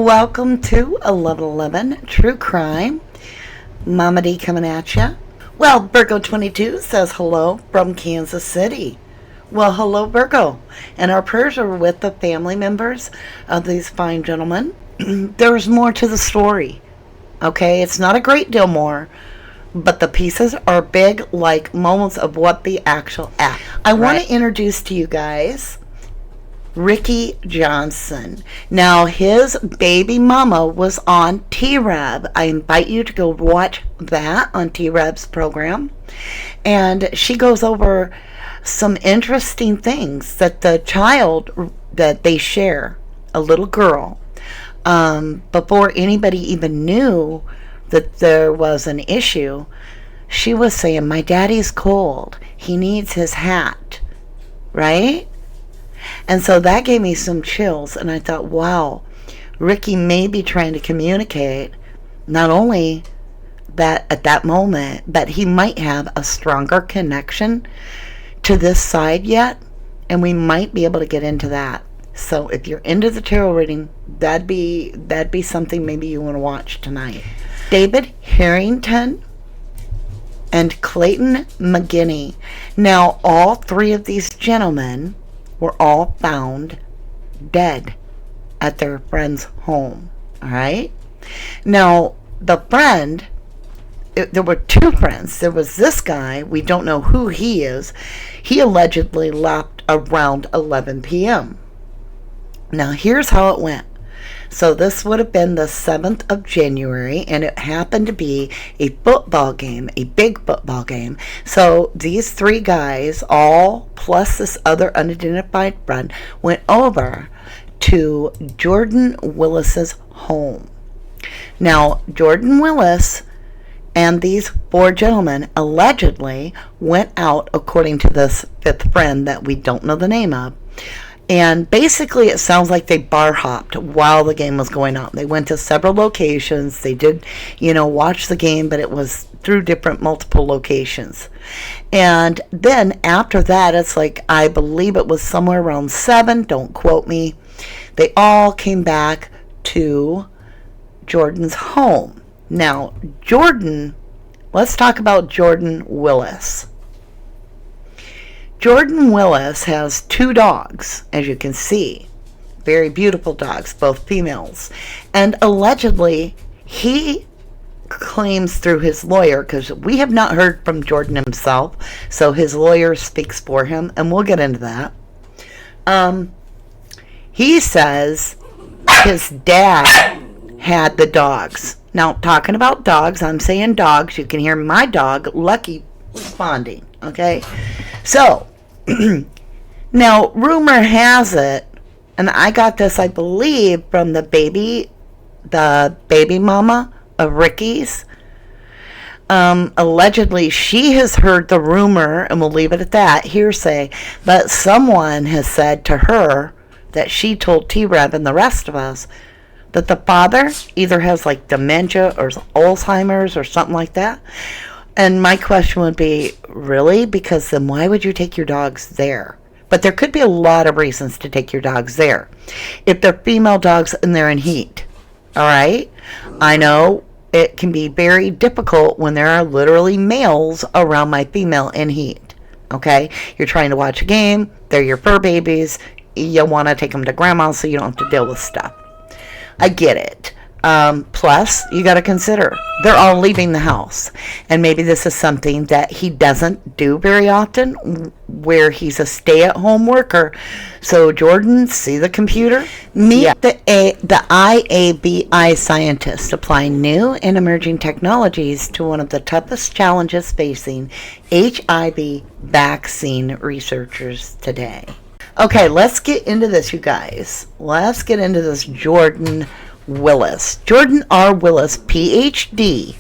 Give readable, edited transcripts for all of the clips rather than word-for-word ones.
Welcome to 1111 True Crime. Mama D coming at ya. Well, Virgo22 says hello from Kansas City. Well, hello, Virgo. And our prayers are with the family members of these fine gentlemen. There's more to the story. Okay, it's not a great deal more, but the pieces are big, like moments of what the actual act. I want to introduce to you guys Ricky Johnson. Now, his baby mama was on T-Rab. I invite you to go watch that on T-Rab's program. And she goes over some interesting things that the child that they share, a little girl, before anybody even knew that there was an issue, she was saying, my daddy's cold. He needs his hat. Right? And so that gave me some chills, and I thought, wow, Ricky may be trying to communicate not only that at that moment, but he might have a stronger connection to this side yet, and we might be able to get into that. So if you're into the tarot reading, that'd be something maybe you want to watch tonight. David Harrington and Clayton McGinney. Now, all three of these gentlemen were all found dead at their friend's home. All right? Now, the friend, there were two friends. There was this guy. We don't know who he is. He allegedly left around 11 p.m. Now, here's how it went. So this would have been the 7th of January, and it happened to be a football game, a big football game. So these three guys, all plus this other unidentified friend, went over to Jordan Willis's home. Now, Jordan Willis and these four gentlemen allegedly went out, according to this fifth friend that we don't know the name of. And basically, it sounds like they bar hopped while the game was going on. They went to several locations. They did, watch the game, but it was through different multiple locations. And then after that, it's like, I believe it was somewhere around 7. Don't quote me. They all came back to Jordan's home. Now, let's talk about Jordan Willis. Jordan Willis has 2 dogs, as you can see. Very beautiful dogs, both females. And allegedly, he claims through his lawyer, because we have not heard from Jordan himself, so his lawyer speaks for him, and we'll get into that. He says his dad had the dogs. Now, talking about dogs, I'm saying dogs. You can hear my dog, Lucky, responding. Okay? So, now, rumor has it, and I got this, I believe, from the baby mama of Ricky's. Allegedly, she has heard the rumor, and we'll leave it at that, hearsay, but someone has said to her that she told T-Rev and the rest of us that the father either has like dementia or Alzheimer's or something like that. And my question would be, really? Because then why would you take your dogs there? But there could be a lot of reasons to take your dogs there. If they're female dogs and they're in heat. All right? I know it can be very difficult when there are literally males around my female in heat. Okay? You're trying to watch a game. They're your fur babies. You want to take them to grandma so you don't have to deal with stuff. I get it. Plus, you got to consider, they're all leaving the house. And maybe this is something that he doesn't do very often, where he's a stay-at-home worker. So, Jordan, see the computer? Meet the IABI scientists applying new and emerging technologies to one of the toughest challenges facing HIV vaccine researchers today. Okay, let's get into this, you guys. Let's get into this Jordan Willis. Jordan R. Willis, PhD.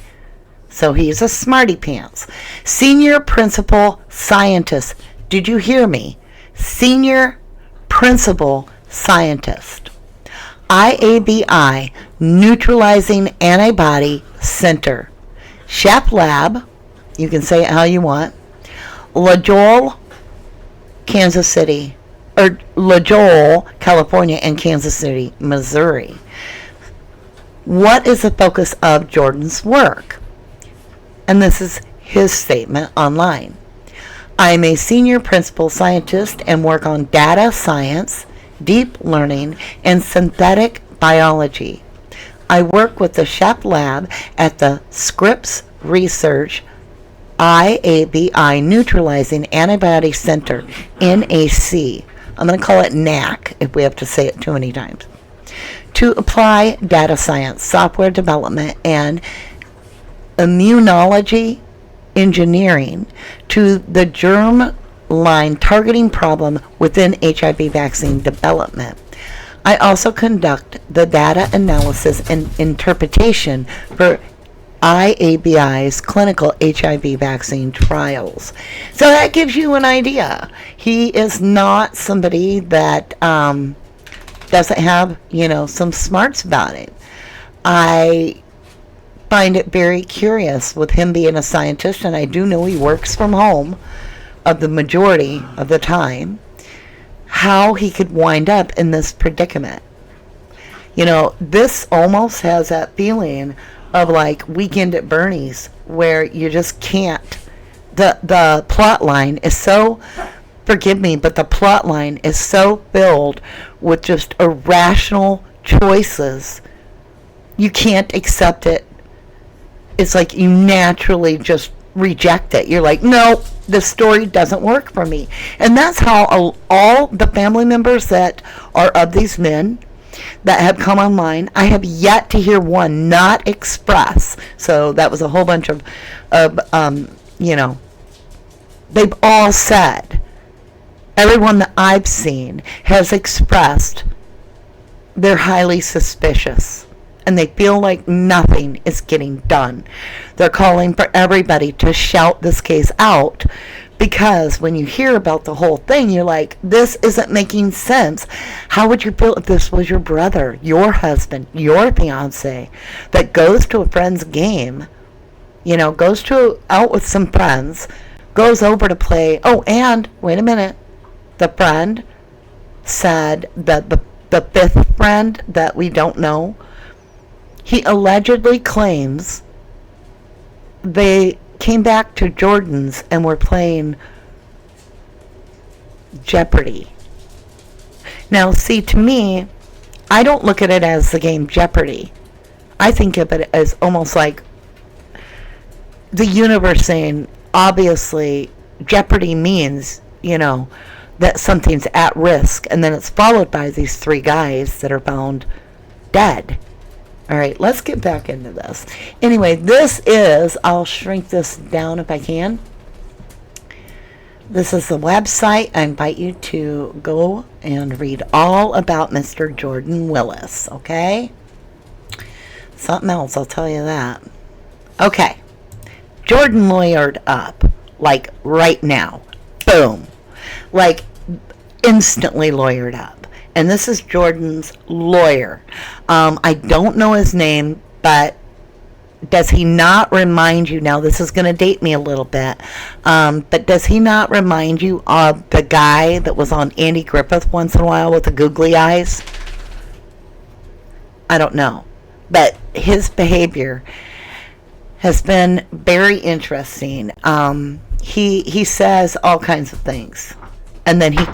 So he's a smarty pants. Senior Principal Scientist. Did you hear me? Senior Principal Scientist. IABI, Neutralizing Antibody Center. Shep Lab. You can say it how you want. LaJoel, Kansas City. Or LaJoel, California, and Kansas City, Missouri. What is the focus of Jordan's work? And this is his statement online. I am a senior principal scientist and work on data science, deep learning, and synthetic biology. I work with the Shep Lab at the Scripps Research IABI Neutralizing Antibody Center, NAC. I'm going to call it NAC if we have to say it too many times. To apply data science, software development, and immunology engineering to the germ line targeting problem within HIV vaccine development. I also conduct the data analysis and interpretation for IABI's clinical HIV vaccine trials. So that gives you an idea. He is not somebody that doesn't have, some smarts about him. I find it very curious with him being a scientist, and I do know he works from home of the majority of the time, how he could wind up in this predicament. This almost has that feeling of like Weekend at Bernie's, where you just can't. The plot line is so, forgive me, but the plot line is so filled with just irrational choices. You can't accept it. It's like you naturally just reject it. You're like, no, this story doesn't work for me. And that's how all the family members that are of these men that have come online, I have yet to hear one not express. So that was a whole bunch of they've all said, everyone that I've seen has expressed they're highly suspicious. And they feel like nothing is getting done. They're calling for everybody to shout this case out, because when you hear about the whole thing, you're like, this isn't making sense. How would you feel if this was your brother, your husband, your fiance that goes to a friend's game, goes out with some friends, goes over to play. Oh, and wait a minute. The friend said that the fifth friend that we don't know, he allegedly claims they came back to Jordan's and were playing Jeopardy. Now, see, to me, I don't look at it as the game Jeopardy. I think of it as almost like the universe saying, obviously, Jeopardy means, that something's at risk. And then it's followed by these three guys that are found dead. All right, let's get back into this. Anyway, I'll shrink this down if I can. This is the website. I invite you to go and read all about Mr. Jordan Willis, okay? Something else, I'll tell you that. Okay, Jordan lawyered up, like right now. Boom. Like instantly lawyered up. And this is Jordan's lawyer. I don't know his name, but does he not remind you, now this is going to date me a little bit, but does he not remind you of the guy that was on Andy Griffith once in a while with the googly eyes? I don't know. But his behavior has been very interesting. He says all kinds of things. And then he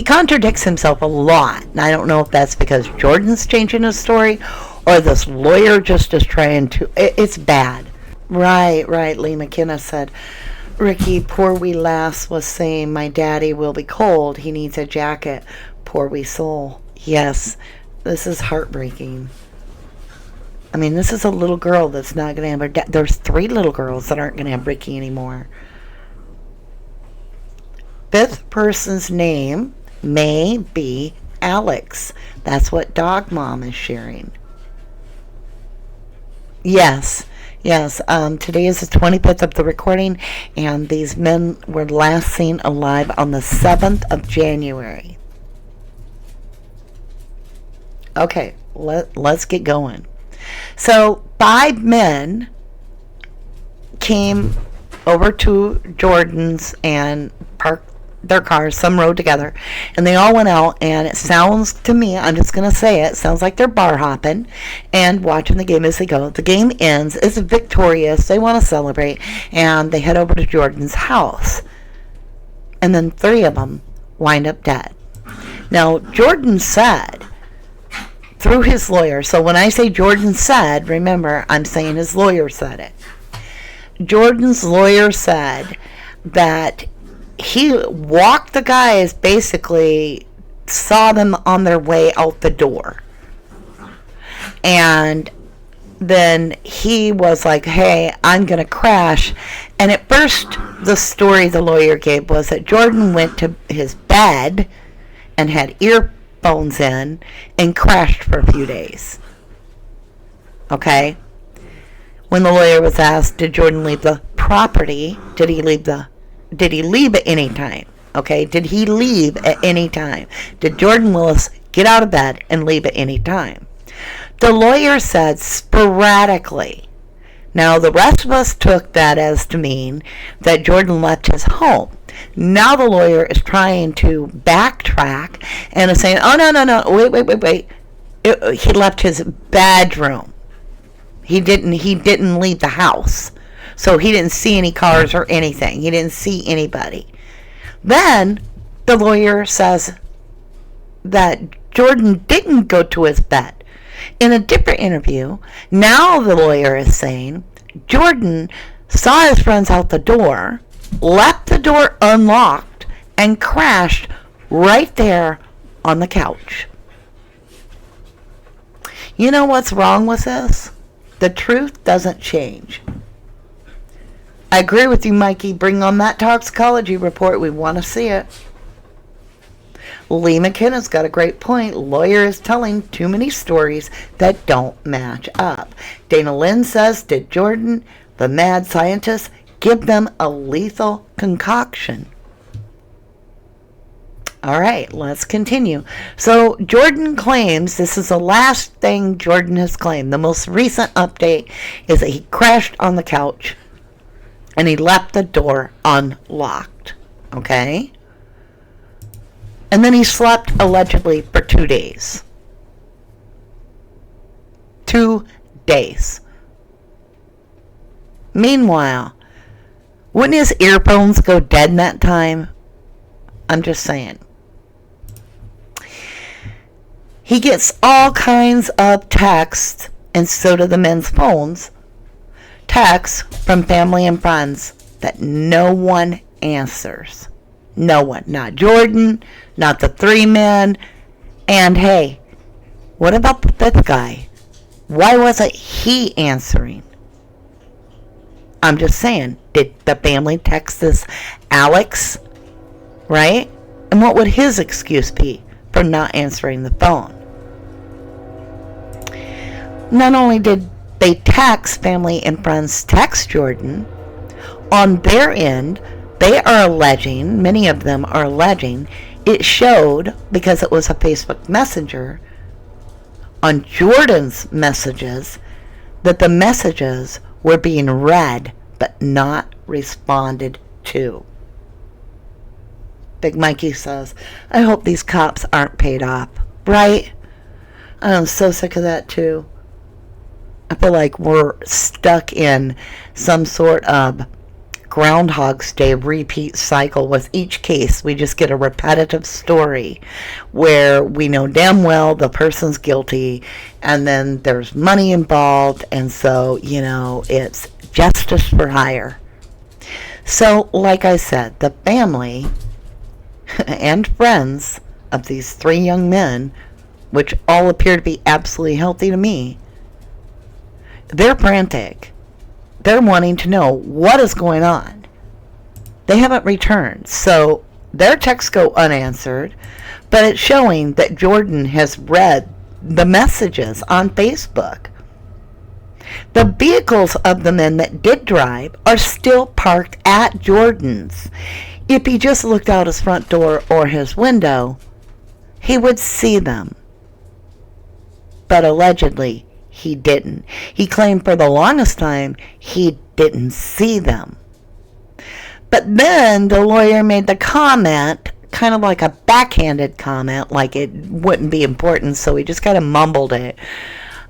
contradicts himself a lot. And I don't know if that's because Jordan's changing his story or this lawyer just is trying to. It's bad. Right. Lee McKenna said, Ricky, poor wee lass was saying my daddy will be cold. He needs a jacket. Poor wee soul. Yes, this is heartbreaking. I mean, this is a little girl that's not going to have her dad. There's 3 little girls that aren't going to have Ricky anymore. Fifth person's name may be Alex. That's what Dog Mom is sharing. Yes. Today is the 25th of the recording, and these men were last seen alive on the 7th of January. Okay, let's get going. So 5 men came over to Jordan's and parked their cars, some rode together, and they all went out, and it sounds to me, I'm just going to say it, sounds like they're bar hopping and watching the game as they go. The game ends, it's victorious, they want to celebrate, and they head over to Jordan's house. And then 3 of them wind up dead. Now, Jordan said, through his lawyer, so when I say Jordan said, remember, I'm saying his lawyer said it. Jordan's lawyer said that he walked the guys, basically saw them on their way out the door. And then he was like, hey, I'm going to crash. And at first, the story the lawyer gave was that Jordan went to his bed and had earphones in and crashed for a few days. Okay? When the lawyer was asked, did Jordan leave the property? Did he leave at any time? Okay? Did he leave at any time? Did Jordan Willis get out of bed and leave at any time? The lawyer said sporadically. Now, the rest of us took that as to mean that Jordan left his home. Now the lawyer is trying to backtrack and is saying, oh, no, wait. He left his bedroom. He didn't leave the house. So he didn't see any cars or anything. He didn't see anybody. Then the lawyer says that Jordan didn't go to his bed. In a different interview, now the lawyer is saying Jordan saw his friends out the door, left the door unlocked, and crashed right there on the couch. You know what's wrong with this? The truth doesn't change. I agree with you, Mikey. Bring on that toxicology report. We want to see it. Lee McKenna's got a great point. Lawyer is telling too many stories that don't match up. Dana Lynn says, did Jordan, the mad scientist, give them a lethal concoction? All right, let's continue. So Jordan claims, this is the last thing Jordan has claimed. The most recent update is that he crashed on the couch and he left the door unlocked. Okay? And then he slept allegedly for 2 days. 2 days. Meanwhile, wouldn't his earphones go dead in that time? I'm just saying. He gets all kinds of texts, and so do the men's phones. Texts from family and friends that no one answers. No one. Not Jordan, not the 3 men. And hey, what about the 5th guy? Why wasn't he answering? I'm just saying, did the family text this Alex? Right? And what would his excuse be for not answering the phone? Not only did they text, family and friends text Jordan, on their end, they are alleging, many of them are alleging, it showed, because it was a Facebook Messenger, on Jordan's messages, that the messages were being read but not responded to. Big Mikey says, I hope these cops aren't paid off. Right? I'm so sick of that too. I feel like we're stuck in some sort of Groundhog's Day repeat cycle with each case. We just get a repetitive story where we know damn well the person's guilty, and then there's money involved, and so, it's justice for hire. So, like I said, the family and friends of these 3 young men, which all appear to be absolutely healthy to me, they're frantic. They're wanting to know what is going on. They haven't returned, so their texts go unanswered, but it's showing that Jordan has read the messages on Facebook. The vehicles of the men that did drive are still parked at Jordan's. If he just looked out his front door or his window, he would see them. But allegedly, he didn't. He claimed for the longest time he didn't see them. But then the lawyer made the comment, kind of like a backhanded comment, like it wouldn't be important, so he just kind of mumbled it.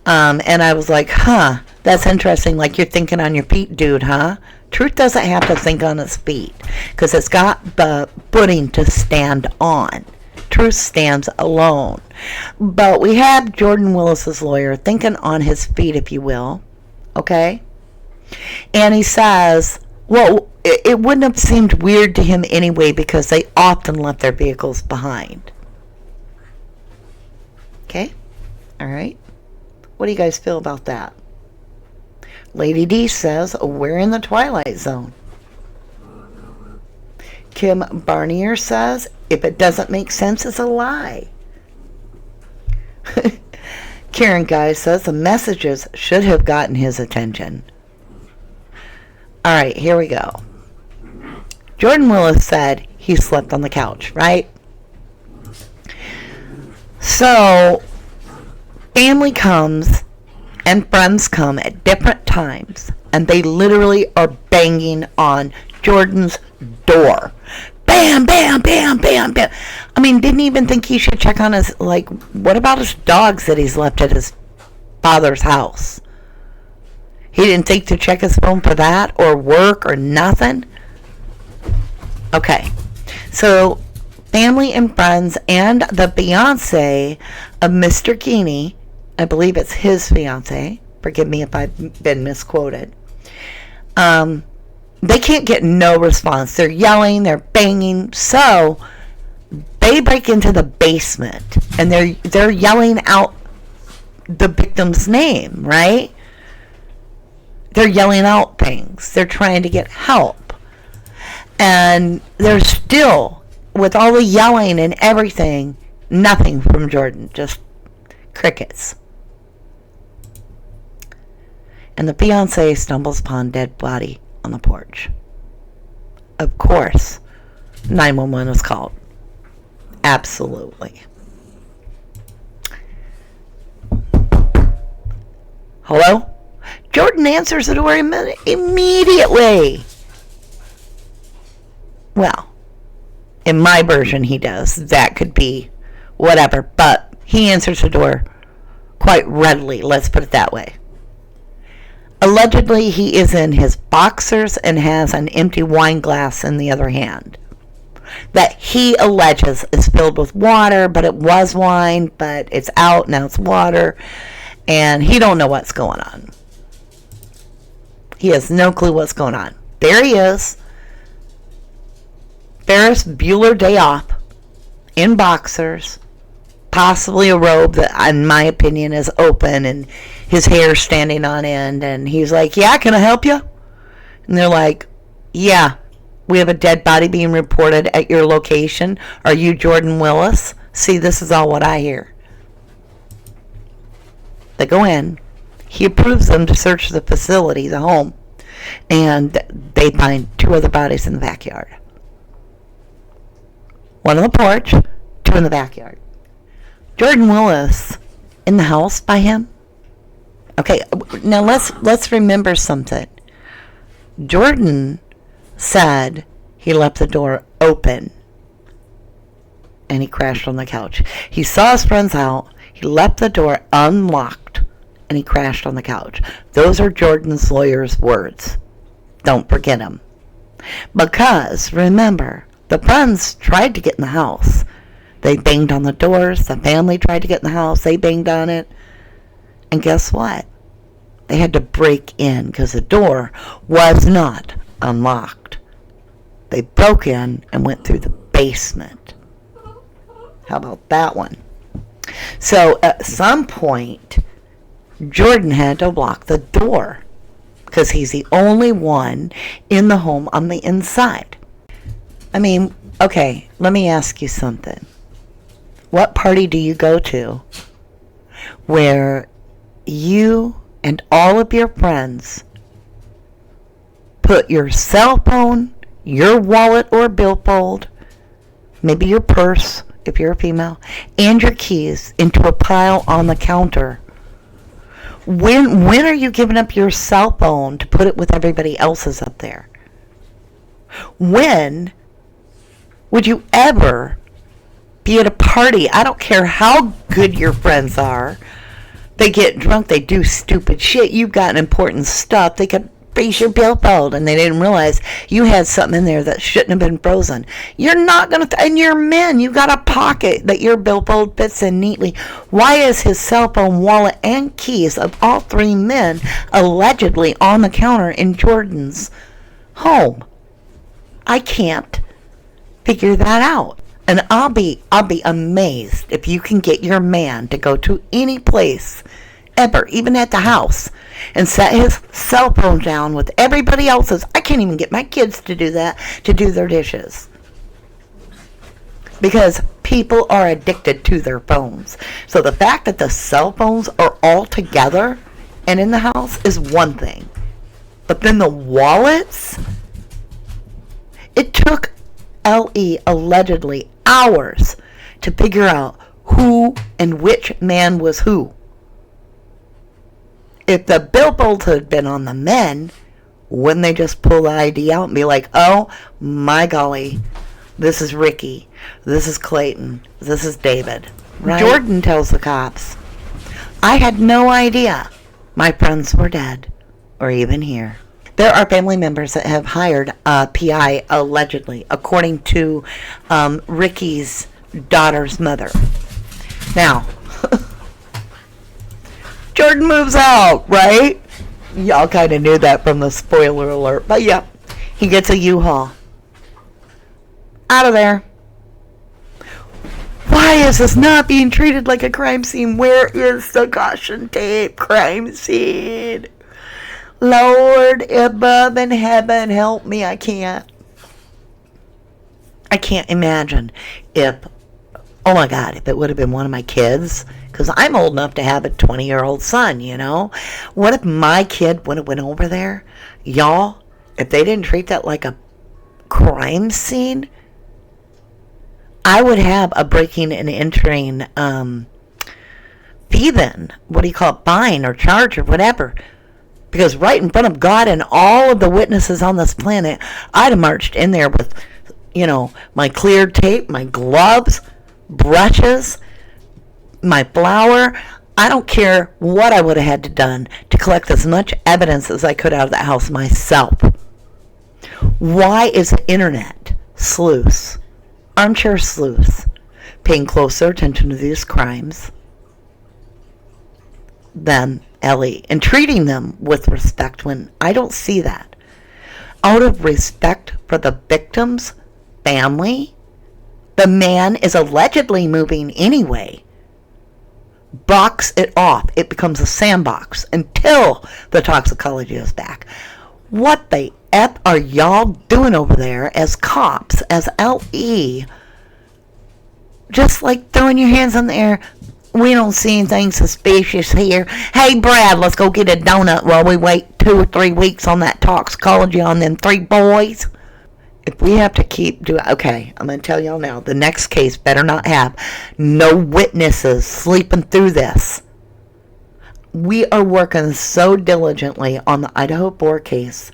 And I was like, huh, that's interesting, like you're thinking on your feet, dude, huh? Truth doesn't have to think on its feet, because it's got the footing to stand on. Truth stands alone. But we have Jordan Willis's lawyer thinking on his feet, if you will, okay? And he says, well, it wouldn't have seemed weird to him anyway because they often left their vehicles behind. Okay? All right. What do you guys feel about that? Lady D says, we're in the Twilight Zone. Kim Barnier says, if it doesn't make sense, it's a lie. Karen Guy says, the messages should have gotten his attention. All right, here we go. Jordan Willis said he slept on the couch, right? So, family comes and friends come at different times, and they literally are banging on Jordan's door. Bam, bam, bam, bam, bam. I mean, didn't even think he should check on his, like, what about his dogs that he's left at his father's house? He didn't think to check his phone for that, or work, or nothing? Okay, so family and friends and the fiance of Mr. Keeney, I believe it's his fiance, forgive me if I've been misquoted, they can't get no response. They're yelling, they're banging, so they break into the basement, and they're yelling out the victim's name, right? They're yelling out things. They're trying to get help. And they're still, with all the yelling and everything, nothing from Jordan. Just crickets. And the fiancé stumbles upon dead body on the porch. Of course, 911 was called. Absolutely. Hello? Jordan answers the door immediately. Well, in my version he does. That could be whatever, but he answers the door quite readily, let's put it that way. Allegedly, he is in his boxers and has an empty wine glass in the other hand. That he alleges is filled with water, but it was wine, but it's out, now it's water, and he don't know what's going on. He has no clue what's going on. There he is. Ferris Bueller day off, in boxers, possibly a robe that, in my opinion, is open, and his hair standing on end, and he's like, yeah, can I help you? And they're like, yeah, we have a dead body being reported at your location. Are you Jordan Willis? See, this is all what I hear. They go in. He approves them to search the facility, the home, and they find 2 other bodies in the backyard. 1 on the porch, 2 in the backyard. Jordan Willis in the house by him. Okay, now let's remember something. Jordan said he left the door open and he crashed on the couch. He saw his friends out. He left the door unlocked and he crashed on the couch. Those are Jordan's lawyer's words. Don't forget them. Because, remember, the friends tried to get in the house. They banged on the doors. The family tried to get in the house. They banged on it. And guess what? They had to break in because the door was not unlocked. They broke in and went through the basement. How about that one? So at some point, Jordan had to lock the door because he's the only one in the home on the inside. I mean, okay, let me ask you something. What party do you go to where you and all of your friends put your cell phone, your wallet or billfold, maybe your purse if you're a female, and your keys into a pile on the counter? When are you giving up your cell phone to put it with everybody else's up there? When would you ever be at a party? I don't care how good your friends are. They get drunk. They do stupid shit. You've got important stuff. They could freeze your billfold, and they didn't realize you had something in there that shouldn't have been frozen. You're not going to... and you're men. You got a pocket that your billfold fits in neatly. Why is his cell phone, wallet, and keys of all three men allegedly on the counter in Jordan's home? I can't figure that out. And I'll be amazed if you can get your man to go to any place ever, even at the house, and set his cell phone down with everybody else's. I can't even get my kids to do that, to do their dishes. Because people are addicted to their phones. So the fact that the cell phones are all together and in the house is one thing. But then the wallets, it took L.E. allegedly hours to figure out who and which man was who. If the billfolds had been on the men, wouldn't they just pull the ID out and be like, oh my golly, this is Ricky, this is Clayton, this is David. Right? Jordan tells the cops, I had no idea my friends were dead or even here. There are family members that have hired a PI allegedly, according to Ricky's daughter's mother. Now, Jordan moves out, right? Y'all kind of knew that from the spoiler alert. But yeah, he gets a U-Haul. Out of there. Why is this not being treated like a crime scene? Where is the caution tape crime scene? Lord above in heaven, help me. I can't imagine if, oh my God, if it would have been one of my kids, because I'm old enough to have a 20-year-old son, you know. What if my kid would have went over there? Y'all, if they didn't treat that like a crime scene, I would have a breaking and entering fee then. What do you call it? Fine or charge or whatever. Because right in front of God and all of the witnesses on this planet, I'd have marched in there with, you know, my clear tape, my gloves, brushes, my flour. I don't care what I would have had to done to collect as much evidence as I could out of that house myself. Why is the internet sleuths, armchair sleuths, paying closer attention to these crimes than Ellie and treating them with respect when I don't see that? Out of respect for the victim's family, the man is allegedly moving anyway. Box it off. It becomes a sandbox until the toxicology is back. What the F are y'all doing over there as cops, as LE? Just like throwing your hands in the air. We don't see anything suspicious here. Hey, Brad, let's go get a donut while we wait 2 or 3 weeks on that toxicology on them 3 boys. If we have to keep doing... Okay, I'm going to tell y'all now. The next case better not have no witnesses sleeping through this. We are working so diligently on the Idaho 4 case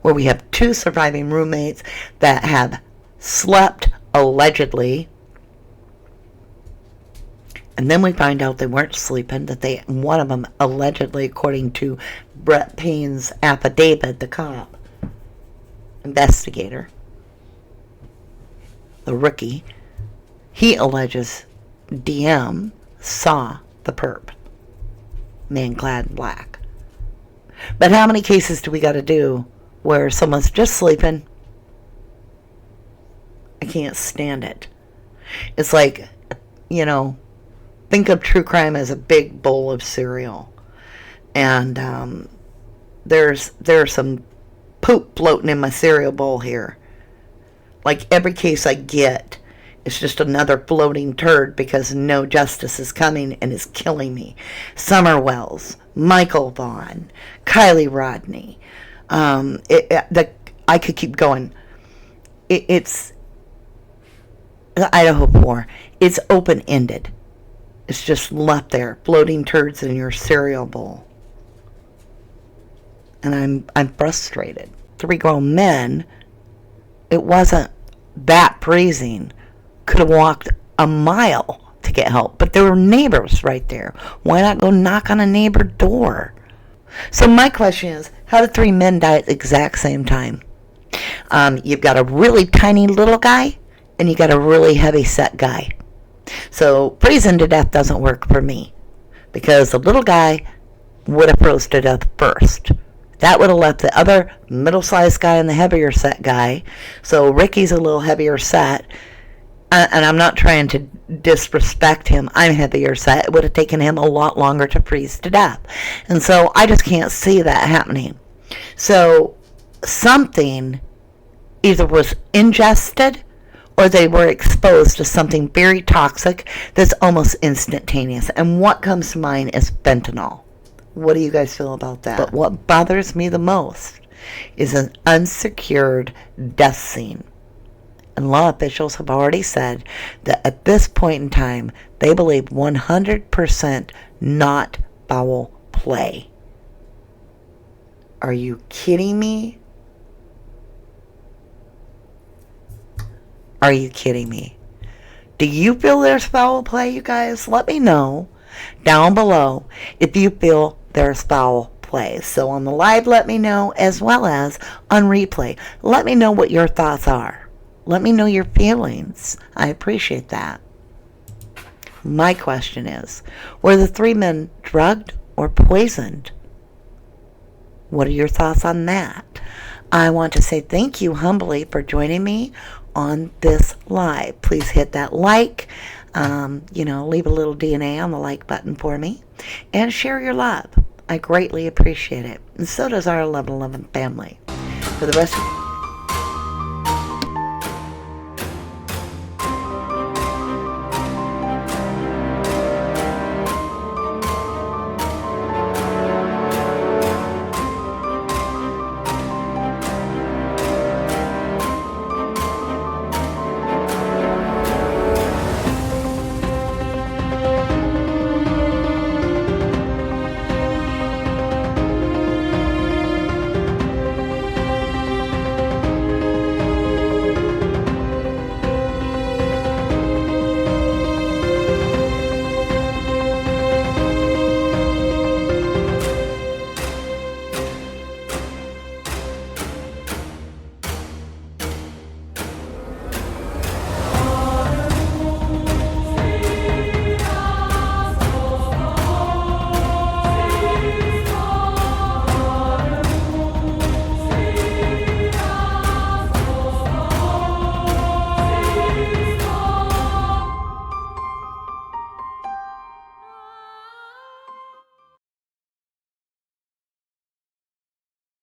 where we have 2 surviving roommates that have slept allegedly. And then we find out they weren't sleeping, that one of them allegedly, according to Brett Payne's affidavit, the cop, investigator, the rookie, he alleges DM saw the perp, man clad in black. But how many cases do we got to do where someone's just sleeping? I can't stand it. It's like, you know, think of true crime as a big bowl of cereal. And there's some poop floating in my cereal bowl here. Like every case I get, it's just another floating turd because no justice is coming and is killing me. Summer Wells, Michael Vaughn, Kylie Rodney. I could keep going. It's the Idaho 4. It's open-ended. It's just left there, floating turds in your cereal bowl. And I'm frustrated. 3 grown men it wasn't that freezing. Could have walked a mile to get help, but there were neighbors right there. Why not go knock on a neighbor door? So my question is, how did 3 men die at the exact same time? You've got a really tiny little guy, and you got a really heavy set guy. So freezing to death doesn't work for me, because the little guy would have froze to death first. That would have left the other middle-sized guy and the heavier set guy. So Ricky's a little heavier set, and I'm not trying to disrespect him. I'm heavier set. It would have taken him a lot longer to freeze to death. And so I just can't see that happening. So something either was ingested or they were exposed to something very toxic that's almost instantaneous. And what comes to mind is fentanyl. What do you guys feel about that? But what bothers me the most is an unsecured death scene. And law officials have already said that at this point in time, they believe 100% not foul play. Are you kidding me? Are you kidding me? Do you feel there's foul play, you guys? Let me know down below if you feel there's foul play. So on the live, let me know, as well as on replay. Let me know what your thoughts are. Let me know your feelings. I appreciate that. My question is, were the 3 men drugged or poisoned? What are your thoughts on that? I want to say thank you humbly for joining me on this live. Please hit that like, leave a little DNA on the like button for me, and share your love. I greatly appreciate it, and so does our 1111 family. For the rest of